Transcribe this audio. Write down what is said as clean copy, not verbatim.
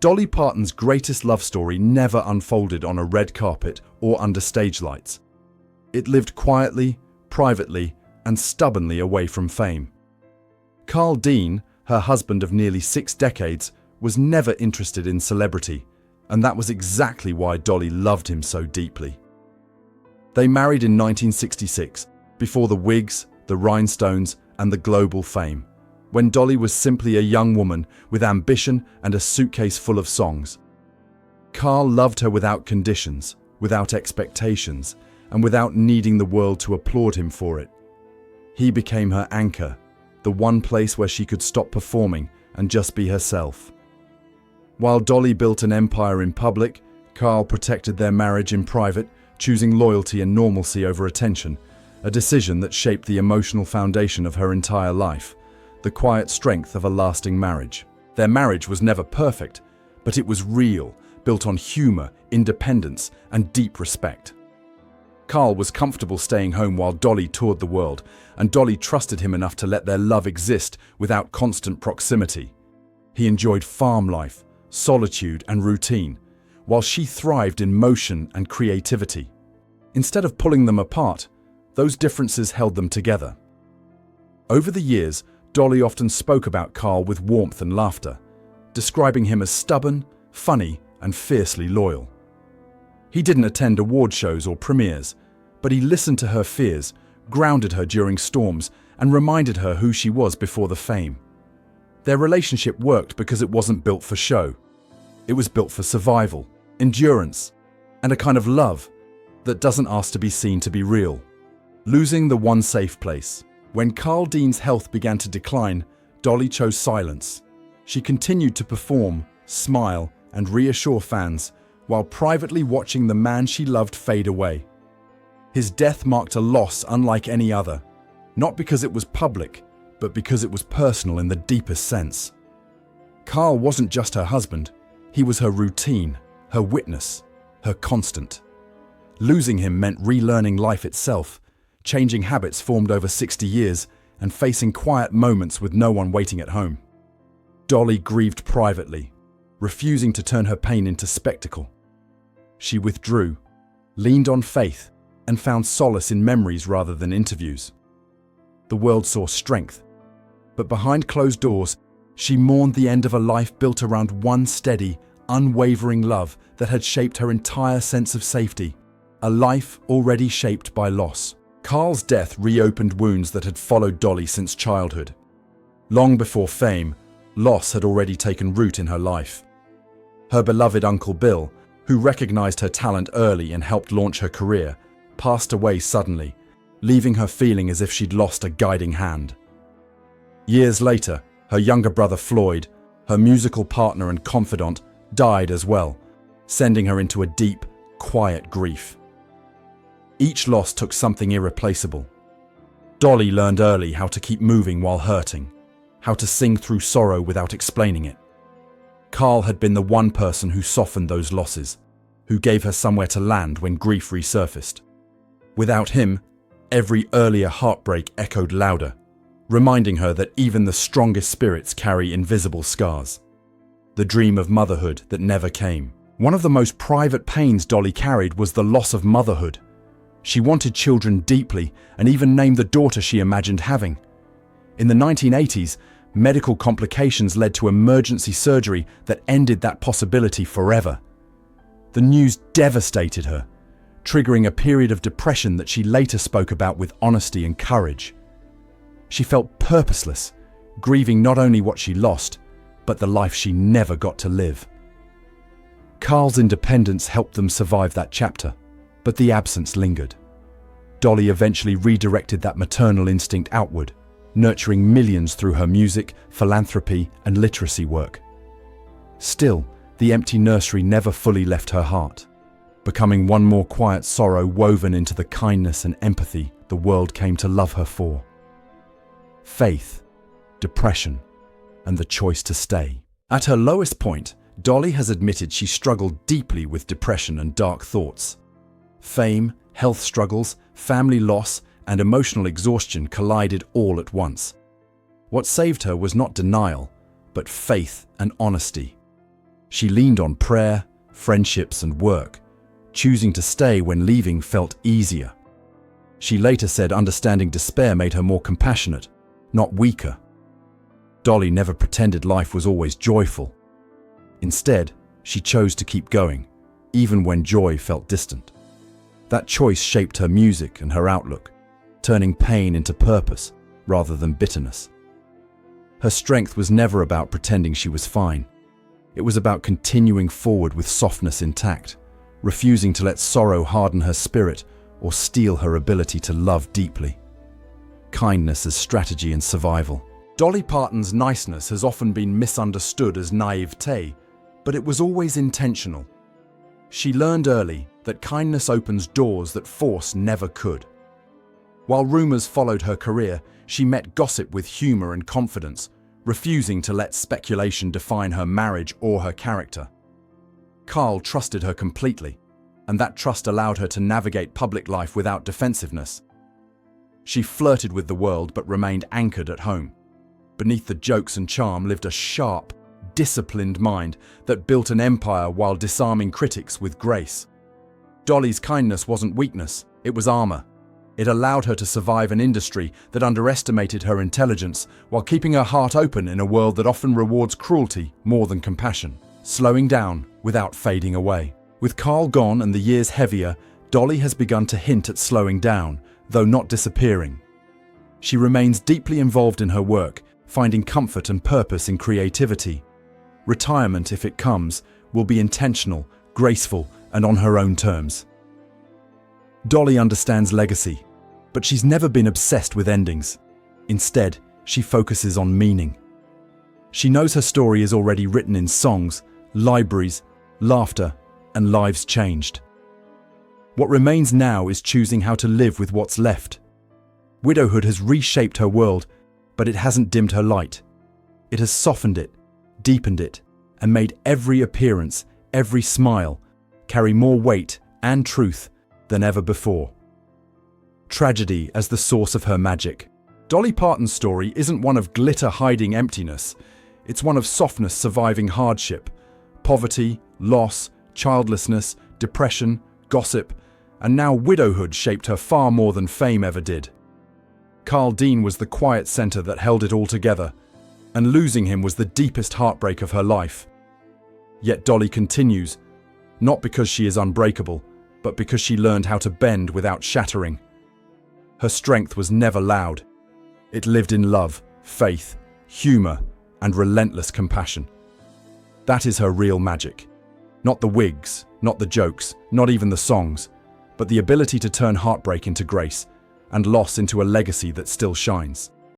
Dolly Parton's greatest love story never unfolded on a red carpet or under stage lights. It lived quietly, privately, and stubbornly away from fame. Carl Dean, her husband of nearly 6 decades, was never interested in celebrity, and that was exactly why Dolly loved him so deeply. They married in 1966, before the wigs, the rhinestones, and the global fame, when Dolly was simply a young woman with ambition and a suitcase full of songs. Carl loved her without conditions, without expectations, and without needing the world to applaud him for it. He became her anchor, the one place where she could stop performing and just be herself. While Dolly built an empire in public, Carl protected their marriage in private, choosing loyalty and normalcy over attention, a decision that shaped the emotional foundation of her entire life, the quiet strength of a lasting marriage. Their marriage was never perfect, but it was real, built on humor, independence, and deep respect. Carl was comfortable staying home while Dolly toured the world, and Dolly trusted him enough to let their love exist without constant proximity. He enjoyed farm life, solitude, and routine, while she thrived in motion and creativity. Instead of pulling them apart, those differences held them together. Over the years, Dolly often spoke about Carl with warmth and laughter, describing him as stubborn, funny, and fiercely loyal. He didn't attend award shows or premieres, but he listened to her fears, grounded her during storms, and reminded her who she was before the fame. Their relationship worked because it wasn't built for show. It was built for survival, endurance, and a kind of love that doesn't ask to be seen to be real. Losing the one safe place. When Carl Dean's health began to decline, Dolly chose silence. She continued to perform, smile, and reassure fans, while privately watching the man she loved fade away. His death marked a loss unlike any other, not because it was public, but because it was personal in the deepest sense. Carl wasn't just her husband, he was her routine, her witness, her constant. Losing him meant relearning life itself, changing habits formed over 60 years, and facing quiet moments with no one waiting at home. Dolly grieved privately, refusing to turn her pain into spectacle. She withdrew, leaned on faith, and found solace in memories rather than interviews. The world saw strength, but behind closed doors, she mourned the end of a life built around one steady, unwavering love that had shaped her entire sense of safety, a life already shaped by loss. Carl's death reopened wounds that had followed Dolly since childhood. Long before fame, loss had already taken root in her life. Her beloved Uncle Bill, who recognized her talent early and helped launch her career, passed away suddenly, leaving her feeling as if she'd lost a guiding hand. Years later, her younger brother Floyd, her musical partner and confidant, died as well, sending her into a deep, quiet grief. Each loss took something irreplaceable. Dolly learned early how to keep moving while hurting, how to sing through sorrow without explaining it. Carl had been the one person who softened those losses, who gave her somewhere to land when grief resurfaced. Without him, every earlier heartbreak echoed louder, reminding her that even the strongest spirits carry invisible scars. The dream of motherhood that never came. One of the most private pains Dolly carried was the loss of motherhood. She wanted children deeply and even named the daughter she imagined having. In the 1980s, medical complications led to emergency surgery that ended that possibility forever. The news devastated her, triggering a period of depression that she later spoke about with honesty and courage. She felt purposeless, grieving not only what she lost, but the life she never got to live. Carl's independence helped them survive that chapter, but the absence lingered. Dolly eventually redirected that maternal instinct outward, nurturing millions through her music, philanthropy, and literacy work. Still, the empty nursery never fully left her heart, becoming one more quiet sorrow woven into the kindness and empathy the world came to love her for. Faith, depression, and the choice to stay. At her lowest point, Dolly has admitted she struggled deeply with depression and dark thoughts. Fame, health struggles, family loss, and emotional exhaustion collided all at once. What saved her was not denial, but faith and honesty. She leaned on prayer, friendships, and work, choosing to stay when leaving felt easier. She later said understanding despair made her more compassionate, not weaker. Dolly never pretended life was always joyful. Instead, she chose to keep going, even when joy felt distant. That choice shaped her music and her outlook, turning pain into purpose rather than bitterness. Her strength was never about pretending she was fine. It was about continuing forward with softness intact, refusing to let sorrow harden her spirit or steal her ability to love deeply. Kindness as strategy and survival. Dolly Parton's niceness has often been misunderstood as naivete, but it was always intentional. She learned early that kindness opens doors that force never could. While rumors followed her career, she met gossip with humor and confidence, refusing to let speculation define her marriage or her character. Carl trusted her completely, and that trust allowed her to navigate public life without defensiveness. She flirted with the world but remained anchored at home. Beneath the jokes and charm lived a sharp, disciplined mind that built an empire while disarming critics with grace. Dolly's kindness wasn't weakness, it was armor. It allowed her to survive an industry that underestimated her intelligence while keeping her heart open in a world that often rewards cruelty more than compassion, slowing down without fading away. With Carl gone and the years heavier, Dolly has begun to hint at slowing down, though not disappearing. She remains deeply involved in her work, finding comfort and purpose in creativity. Retirement, if it comes, will be intentional, graceful, and on her own terms. Dolly understands legacy, but she's never been obsessed with endings. Instead, she focuses on meaning. She knows her story is already written in songs, libraries, laughter, and lives changed. What remains now is choosing how to live with what's left. Widowhood has reshaped her world, but it hasn't dimmed her light. It has softened it, deepened it, and made every appearance, every smile, carry more weight and truth than ever before. Tragedy as the source of her magic. Dolly Parton's story isn't one of glitter hiding emptiness. It's one of softness surviving hardship, poverty, loss, childlessness, depression, gossip, and now widowhood shaped her far more than fame ever did. Carl Dean was the quiet center that held it all together, and losing him was the deepest heartbreak of her life. Yet Dolly continues, not because she is unbreakable, but because she learned how to bend without shattering. Her strength was never loud. It lived in love, faith, humor, and relentless compassion. That is her real magic. Not the wigs, not the jokes, not even the songs, but the ability to turn heartbreak into grace and loss into a legacy that still shines.